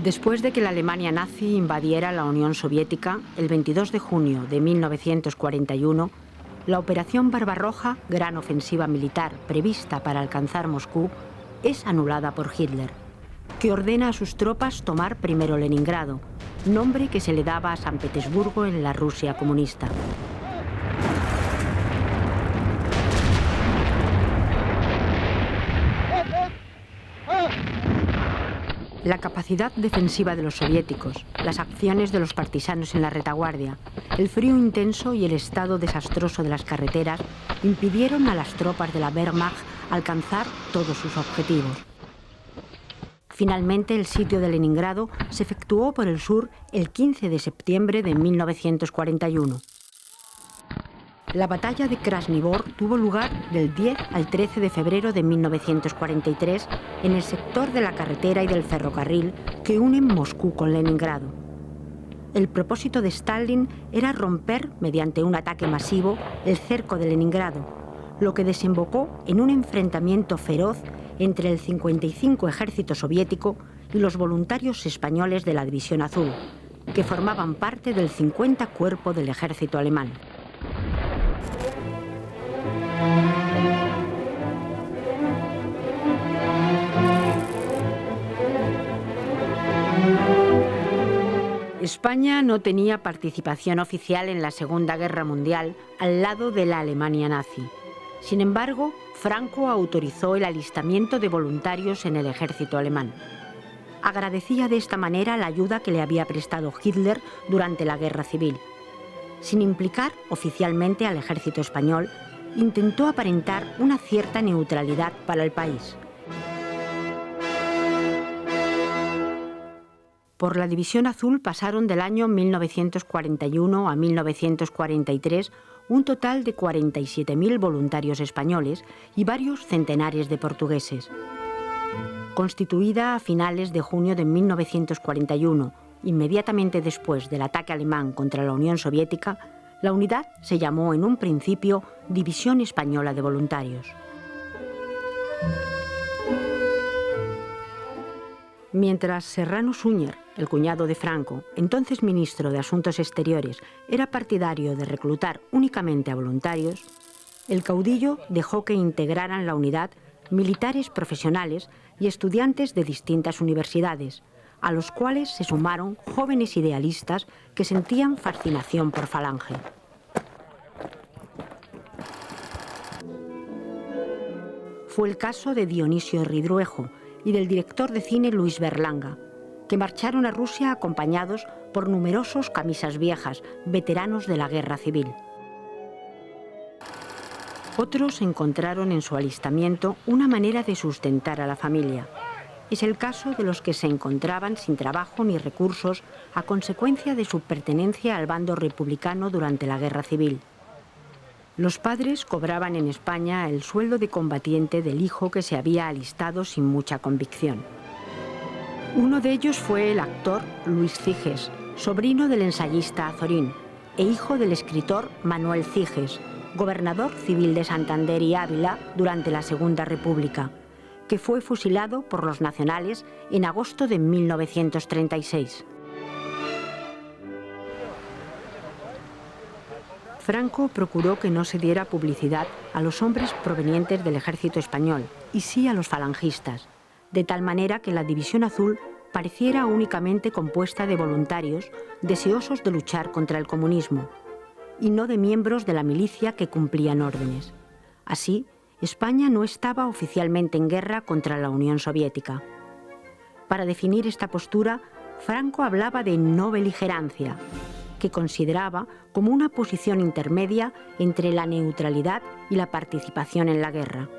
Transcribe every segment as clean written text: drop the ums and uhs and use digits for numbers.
Después de que la Alemania nazi invadiera la Unión Soviética, el 22 de junio de 1941, la Operación Barbarroja, gran ofensiva militar prevista para alcanzar Moscú, es anulada por Hitler, que ordena a sus tropas tomar primero Leningrado, nombre que se le daba a San Petersburgo en la Rusia comunista. La capacidad defensiva de los soviéticos, las acciones de los partisanos en la retaguardia, el frío intenso y el estado desastroso de las carreteras impidieron a las tropas de la Wehrmacht alcanzar todos sus objetivos. Finalmente, el sitio de Leningrado se efectuó por el sur el 15 de septiembre de 1941. La batalla de Krasny Bor tuvo lugar del 10 al 13 de febrero de 1943 en el sector de la carretera y del ferrocarril que unen Moscú con Leningrado. El propósito de Stalin era romper, mediante un ataque masivo, el cerco de Leningrado, lo que desembocó en un enfrentamiento feroz entre el 55 ejército soviético y los voluntarios españoles de la División Azul, que formaban parte del 50 Cuerpo del ejército alemán. España no tenía participación oficial en la Segunda Guerra Mundial al lado de la Alemania nazi. Sin embargo, Franco autorizó el alistamiento de voluntarios en el ejército alemán. Agradecía de esta manera la ayuda que le había prestado Hitler durante la Guerra Civil. Sin implicar oficialmente al ejército español, intentó aparentar una cierta neutralidad para el país. Por la División Azul pasaron del año 1941 a 1943 un total de 47.000 voluntarios españoles y varios centenares de portugueses. Constituida a finales de junio de 1941, inmediatamente después del ataque alemán contra la Unión Soviética, la unidad se llamó en un principio División Española de Voluntarios. Mientras Serrano Suñer, el cuñado de Franco, entonces ministro de Asuntos Exteriores, era partidario de reclutar únicamente a voluntarios, el caudillo dejó que integraran la unidad militares profesionales y estudiantes de distintas universidades, a los cuales se sumaron jóvenes idealistas que sentían fascinación por Falange. Fue el caso de Dionisio Ridruejo y del director de cine Luis Berlanga, que marcharon a Rusia acompañados por numerosos camisas viejas, veteranos de la Guerra Civil. Otros encontraron en su alistamiento una manera de sustentar a la familia. Es el caso de los que se encontraban sin trabajo ni recursos a consecuencia de su pertenencia al bando republicano durante la Guerra Civil. Los padres cobraban en España el sueldo de combatiente del hijo que se había alistado sin mucha convicción. Uno de ellos fue el actor Luis Ciges, sobrino del ensayista Azorín, e hijo del escritor Manuel Ciges, gobernador civil de Santander y Ávila durante la Segunda República, que fue fusilado por los nacionales en agosto de 1936. Franco procuró que no se diera publicidad a los hombres provenientes del ejército español, y sí a los falangistas, de tal manera que la División Azul pareciera únicamente compuesta de voluntarios deseosos de luchar contra el comunismo, y no de miembros de la milicia que cumplían órdenes. Así, España no estaba oficialmente en guerra contra la Unión Soviética. Para definir esta postura, Franco hablaba de no beligerancia, que consideraba como una posición intermedia entre la neutralidad y la participación en la guerra.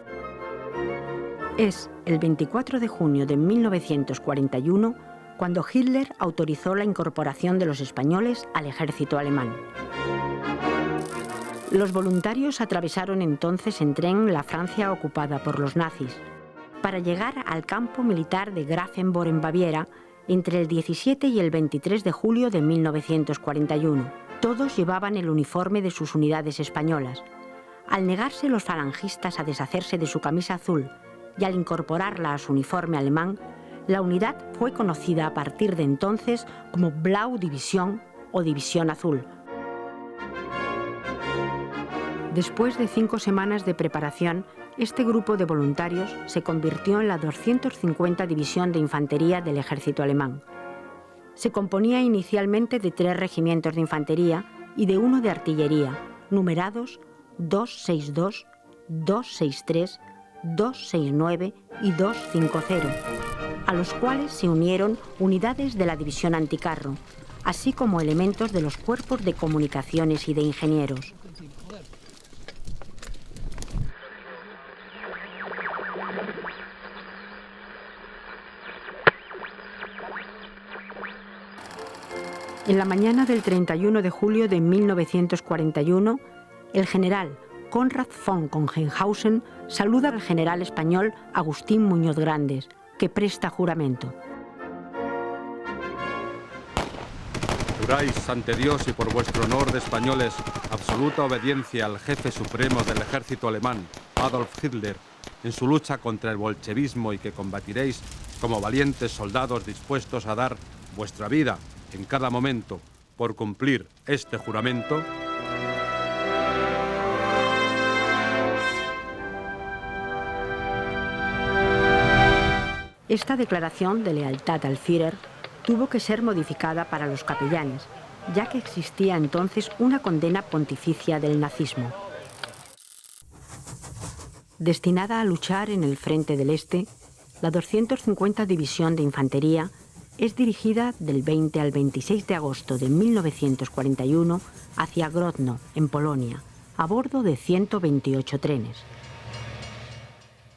Es el 24 de junio de 1941 cuando Hitler autorizó la incorporación de los españoles al ejército alemán. Los voluntarios atravesaron entonces en tren la Francia ocupada por los nazis, para llegar al campo militar de Grafenborn en Baviera entre el 17 y el 23 de julio de 1941. Todos llevaban el uniforme de sus unidades españolas. Al negarse los falangistas a deshacerse de su camisa azul y al incorporarla a su uniforme alemán, La unidad fue conocida a partir de entonces como Blau Division o División Azul. Después de 5 semanas de preparación, este grupo de voluntarios se convirtió en la 250 División de Infantería del Ejército alemán. Se componía inicialmente de 3 regimientos de infantería y de 1 de artillería, numerados 262, 263, 269 y 250, a los cuales se unieron unidades de la División Anticarro, así como elementos de los cuerpos de comunicaciones y de ingenieros. En la mañana del 31 de julio de 1941, el general Konrad von Kongenhausen saluda al general español Agustín Muñoz Grandes, que presta juramento. Juráis ante Dios y por vuestro honor de españoles absoluta obediencia al jefe supremo del ejército alemán, Adolf Hitler, en su lucha contra el bolchevismo y que combatiréis como valientes soldados dispuestos a dar vuestra vida en cada momento por cumplir este juramento. Esta declaración de lealtad al Führer tuvo que ser modificada para los capellanes, ya que existía entonces una condena pontificia del nazismo. Destinada a luchar en el frente del Este, la 250 División de Infantería es dirigida del 20 al 26 de agosto de 1941 hacia Grodno, en Polonia, a bordo de 128 trenes.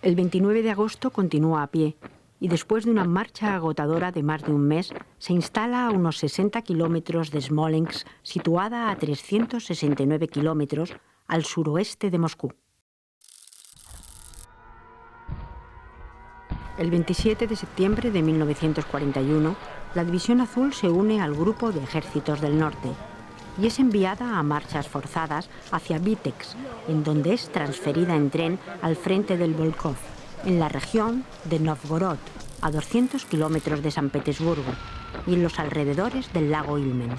El 29 de agosto continúa a pie y después de una marcha agotadora de más de un mes, se instala a unos 60 kilómetros de Smolensk, situada a 369 kilómetros al suroeste de Moscú. El 27 de septiembre de 1941, la División Azul se une al Grupo de Ejércitos del Norte y es enviada a marchas forzadas hacia Vitebsk, en donde es transferida en tren al frente del Volkhov, en la región de Novgorod, a 200 kilómetros de San Petersburgo y en los alrededores del lago Ilmen.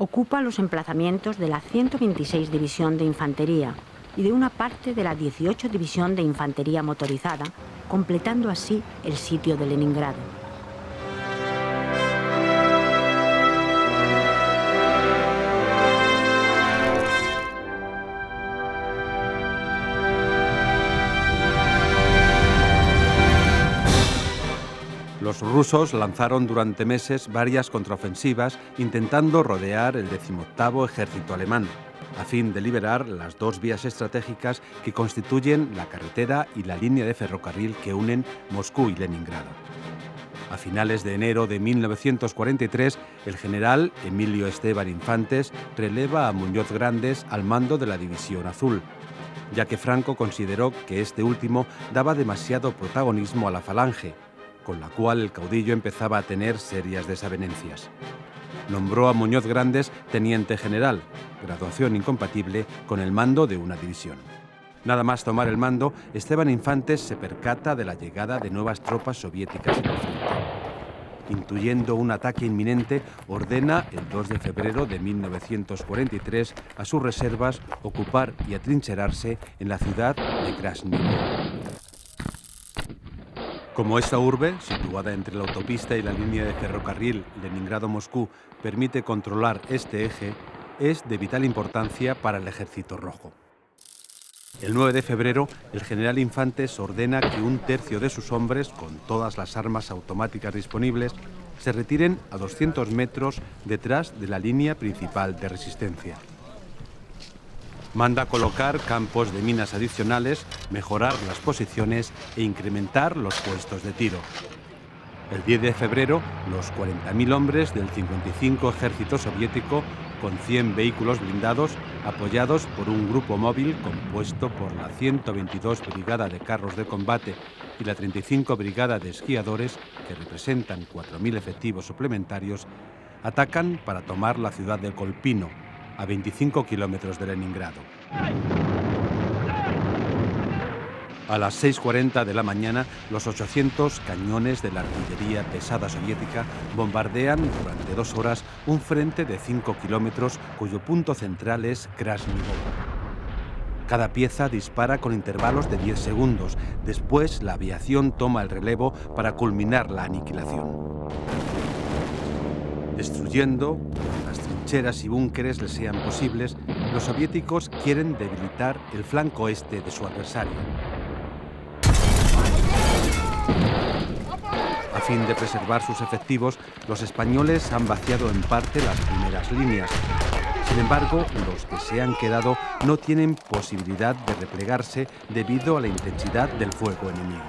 Ocupa los emplazamientos de la 126 División de Infantería y de una parte de la 18 División de Infantería Motorizada, completando así el sitio de Leningrado. Los rusos lanzaron durante meses varias contraofensivas intentando rodear el 18º ejército alemán, a fin de liberar las 2 vías estratégicas que constituyen la carretera y la línea de ferrocarril que unen Moscú y Leningrado. A finales de enero de 1943, el general Emilio Esteban Infantes releva a Muñoz Grandes al mando de la División Azul, ya que Franco consideró que este último daba demasiado protagonismo a la Falange, con la cual el caudillo empezaba a tener serias desavenencias. Nombró a Muñoz Grandes teniente general, graduación incompatible con el mando de una división. Nada más tomar el mando, Esteban Infantes se percata de la llegada de nuevas tropas soviéticas en el frente. Intuyendo un ataque inminente, ordena el 2 de febrero de 1943 a sus reservas ocupar y atrincherarse en la ciudad de Krasnivka. Como esta urbe, situada entre la autopista y la línea de ferrocarril Leningrado-Moscú, permite controlar este eje, es de vital importancia para el Ejército Rojo. El 9 de febrero, el general Infantes ordena que 1/3 de sus hombres, con todas las armas automáticas disponibles, se retiren a 200 metros detrás de la línea principal de resistencia. Manda colocar campos de minas adicionales, mejorar las posiciones e incrementar los puestos de tiro. El 10 de febrero, los 40.000 hombres del 55 Ejército Soviético, con 100 vehículos blindados, apoyados por un grupo móvil compuesto por la 122 Brigada de Carros de Combate y la 35 Brigada de Esquiadores, que representan 4.000 efectivos suplementarios, atacan para tomar la ciudad de Kolpino, a 25 kilómetros de Leningrado. A las 6:40 de la mañana, los 800 cañones de la artillería pesada soviética bombardean durante 2 horas un frente de 5 kilómetros cuyo punto central es Krasnivor. Cada pieza dispara con intervalos de 10 segundos. Después, la aviación toma el relevo para culminar la aniquilación. Destruyendo las trincheras y búnkeres les sean posibles, los soviéticos quieren debilitar el flanco este de su adversario. A fin de preservar sus efectivos, los españoles han vaciado en parte las primeras líneas. Sin embargo, los que se han quedado no tienen posibilidad de replegarse debido a la intensidad del fuego enemigo.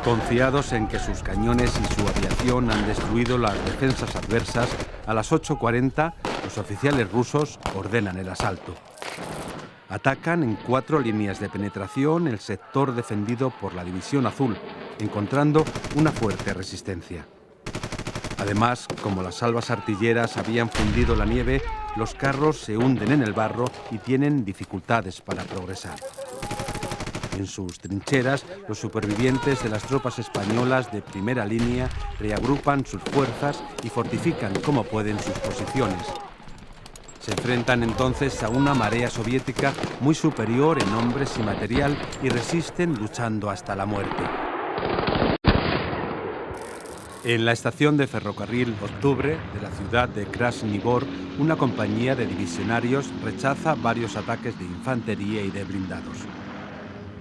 Confiados en que sus cañones y su aviación han destruido las defensas adversas, a las 8:40 los oficiales rusos ordenan el asalto. Atacan en 4 líneas de penetración el sector defendido por la División Azul, encontrando una fuerte resistencia. Además, como las salvas artilleras habían fundido la nieve, los carros se hunden en el barro y tienen dificultades para progresar. En sus trincheras, los supervivientes de las tropas españolas de primera línea reagrupan sus fuerzas y fortifican como pueden sus posiciones. Se enfrentan entonces a una marea soviética muy superior en hombres y material y resisten luchando hasta la muerte. En la estación de ferrocarril Octubre de la ciudad de Krasnivor, una compañía de divisionarios rechaza varios ataques de infantería y de blindados.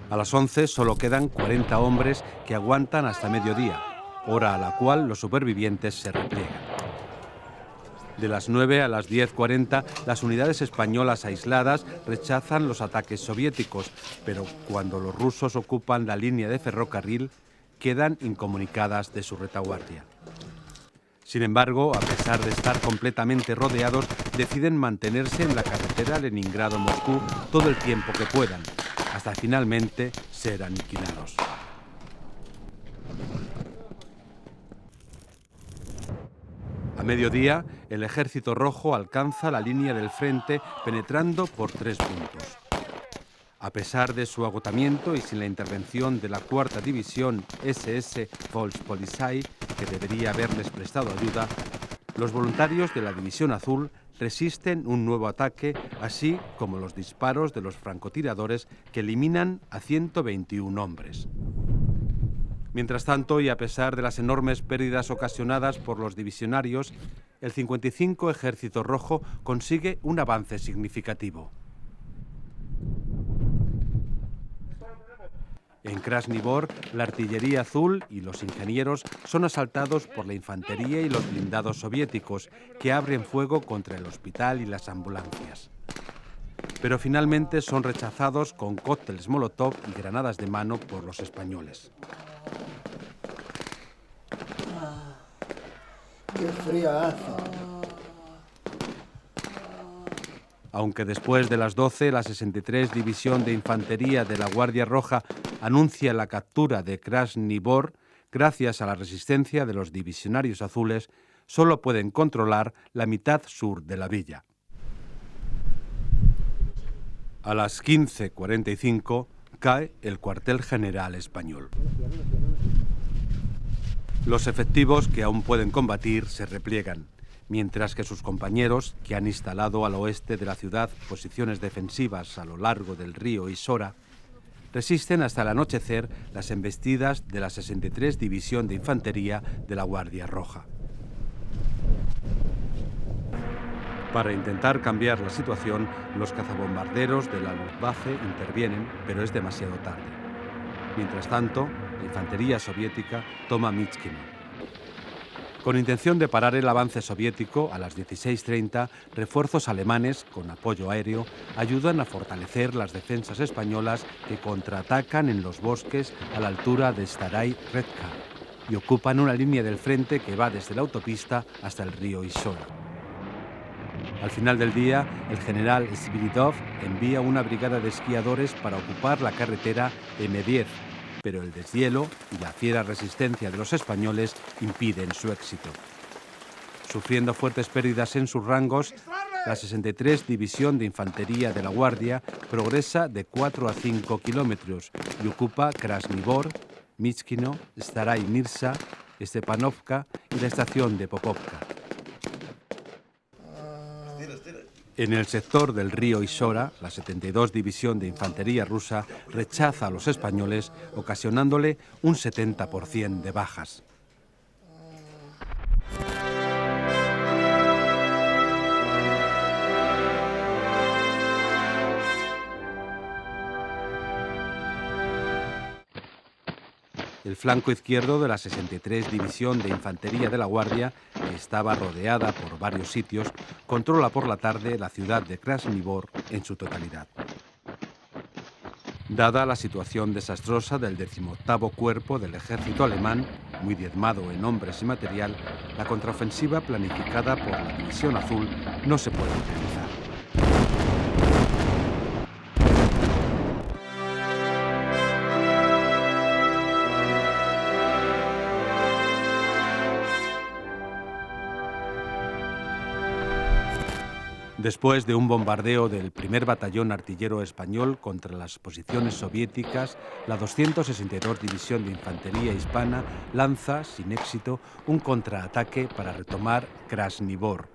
A las 11 solo quedan 40 hombres que aguantan hasta mediodía, hora a la cual los supervivientes se repliegan. De las 9 a las 10:40, las unidades españolas aisladas rechazan los ataques soviéticos, pero cuando los rusos ocupan la línea de ferrocarril, quedan incomunicadas de su retaguardia. Sin embargo, a pesar de estar completamente rodeados, deciden mantenerse en la carretera Leningrado-Moscú todo el tiempo que puedan, hasta finalmente ser aniquilados. A mediodía, el Ejército Rojo alcanza la línea del frente penetrando por 3 puntos. A pesar de su agotamiento y sin la intervención de la 4ª División SS Volkspolizei, que debería haberles prestado ayuda, los voluntarios de la División Azul resisten un nuevo ataque, así como los disparos de los francotiradores que eliminan a 121 hombres. Mientras tanto, y a pesar de las enormes pérdidas ocasionadas por los divisionarios, el 55 Ejército Rojo consigue un avance significativo. En Krasnivor, la artillería azul y los ingenieros son asaltados por la infantería y los blindados soviéticos, que abren fuego contra el hospital y las ambulancias. Pero finalmente son rechazados con cócteles Molotov y granadas de mano por los españoles. ¡Qué frío hace! Aunque después de las 12, la 63 División de Infantería de la Guardia Roja anuncia la captura de Krasnivor, gracias a la resistencia de los divisionarios azules, solo pueden controlar la mitad sur de la villa. A las 15:45 cae el cuartel general español. Los efectivos que aún pueden combatir se repliegan, mientras que sus compañeros, que han instalado al oeste de la ciudad posiciones defensivas a lo largo del río Isora, resisten hasta el anochecer las embestidas de la 63 División de Infantería de la Guardia Roja. Para intentar cambiar la situación, los cazabombarderos de la Luftwaffe intervienen, pero es demasiado tarde. Mientras tanto, la infantería soviética toma Myitkyino. Con intención de parar el avance soviético, a las 16:30, refuerzos alemanes, con apoyo aéreo, ayudan a fortalecer las defensas españolas que contraatacan en los bosques a la altura de Starai Redka y ocupan una línea del frente que va desde la autopista hasta el río Isora. Al final del día, el general Sviridov envía una brigada de esquiadores para ocupar la carretera M10, pero el deshielo y la fiera resistencia de los españoles impiden su éxito. Sufriendo fuertes pérdidas en sus rangos, la 63 División de Infantería de la Guardia progresa de 4 a 5 kilómetros y ocupa Krasnivor, Michkino, Staray Mirza, Stepanovka y la estación de Popovka. En el sector del río Ishora, la 72 División de Infantería rusa rechaza a los españoles, ocasionándole un 70% de bajas. El flanco izquierdo de la 63 División de Infantería de la Guardia, que estaba rodeada por varios sitios, controla por la tarde la ciudad de Krasnivor en su totalidad. Dada la situación desastrosa del 18º Cuerpo del Ejército alemán, muy diezmado en hombres y material, la contraofensiva planificada por la División Azul no se puede realizar. Después de un bombardeo del primer batallón artillero español contra las posiciones soviéticas, la 262 División de Infantería Hispana lanza, sin éxito, un contraataque para retomar Krasnivor.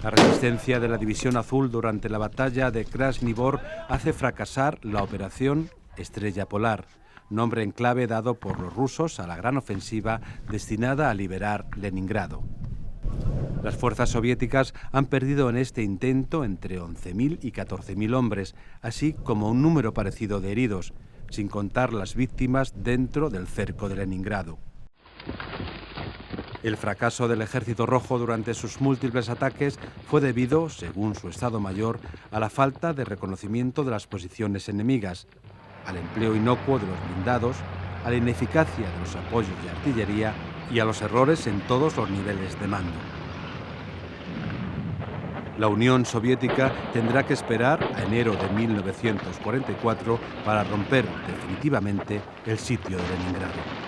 La resistencia de la División Azul durante la batalla de Krasnivor hace fracasar la operación Estrella Polar, nombre en clave dado por los rusos a la gran ofensiva destinada a liberar Leningrado. Las fuerzas soviéticas han perdido en este intento entre 11.000 y 14.000 hombres, así como un número parecido de heridos, sin contar las víctimas dentro del cerco de Leningrado. El fracaso del Ejército Rojo durante sus múltiples ataques fue debido, según su Estado Mayor, a la falta de reconocimiento de las posiciones enemigas, al empleo inocuo de los blindados, a la ineficacia de los apoyos de artillería y a los errores en todos los niveles de mando. La Unión Soviética tendrá que esperar a enero de 1944 para romper definitivamente el sitio de Leningrado.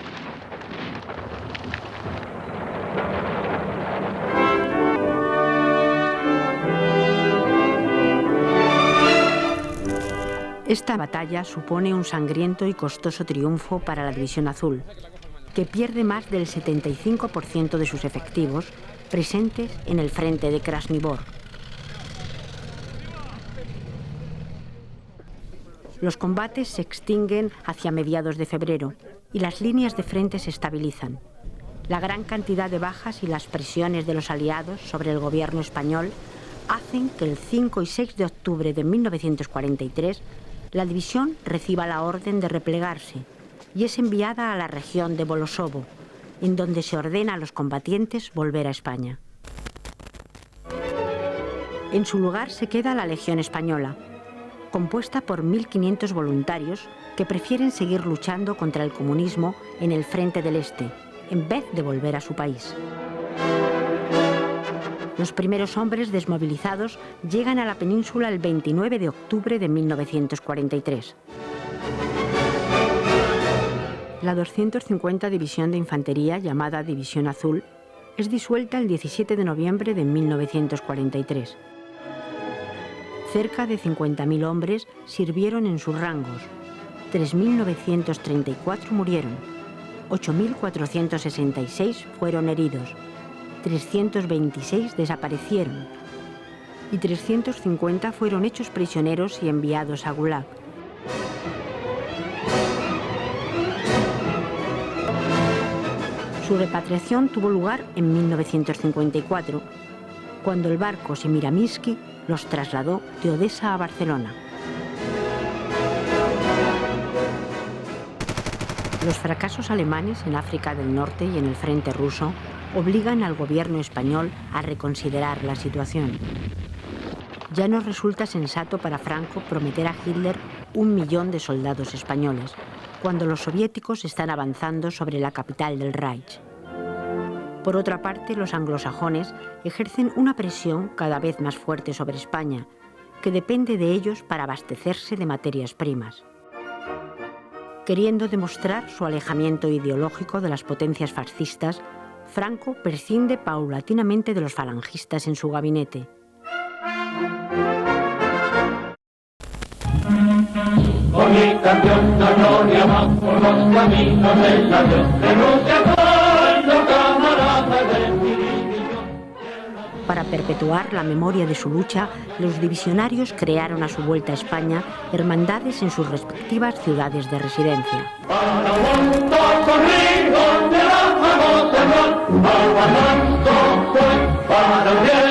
Esta batalla supone un sangriento y costoso triunfo para la División Azul, que pierde más del 75% de sus efectivos presentes en el frente de Krasnivor. Los combates se extinguen hacia mediados de febrero y las líneas de frente se estabilizan. La gran cantidad de bajas y las presiones de los aliados sobre el gobierno español hacen que el 5 y 6 de octubre de 1943 la división reciba la orden de replegarse y es enviada a la región de Volosovo, en donde se ordena a los combatientes volver a España. En su lugar se queda la Legión Española, compuesta por 1.500 voluntarios que prefieren seguir luchando contra el comunismo en el frente del Este, en vez de volver a su país. Los primeros hombres desmovilizados llegan a la península el 29 de octubre de 1943. La 250 División de Infantería, llamada División Azul, es disuelta el 17 de noviembre de 1943. Cerca de 50.000 hombres sirvieron en sus rangos, 3.934 murieron, 8.466 fueron heridos, 326 desaparecieron y 350 fueron hechos prisioneros y enviados a Gulag. Su repatriación tuvo lugar en 1954, cuando el barco Semiramis-Ky los trasladó de Odessa a Barcelona. Los fracasos alemanes en África del Norte y en el frente ruso obligan al gobierno español a reconsiderar la situación. Ya no resulta sensato para Franco prometer a Hitler 1 millón de soldados españoles, cuando los soviéticos están avanzando sobre la capital del Reich. Por otra parte, los anglosajones ejercen una presión cada vez más fuerte sobre España, que depende de ellos para abastecerse de materias primas. Queriendo demostrar su alejamiento ideológico de las potencias fascistas, Franco prescinde paulatinamente de los falangistas en su gabinete. Con mi canción la gloria va por los caminos del adiós. Renuncia pueblo, camarada de mi división. Para perpetuar la memoria de su lucha, los divisionarios crearon a su vuelta a España hermandades en sus respectivas ciudades de residencia. Para Monto conmigo de la famosa Unión, para Monto fue, para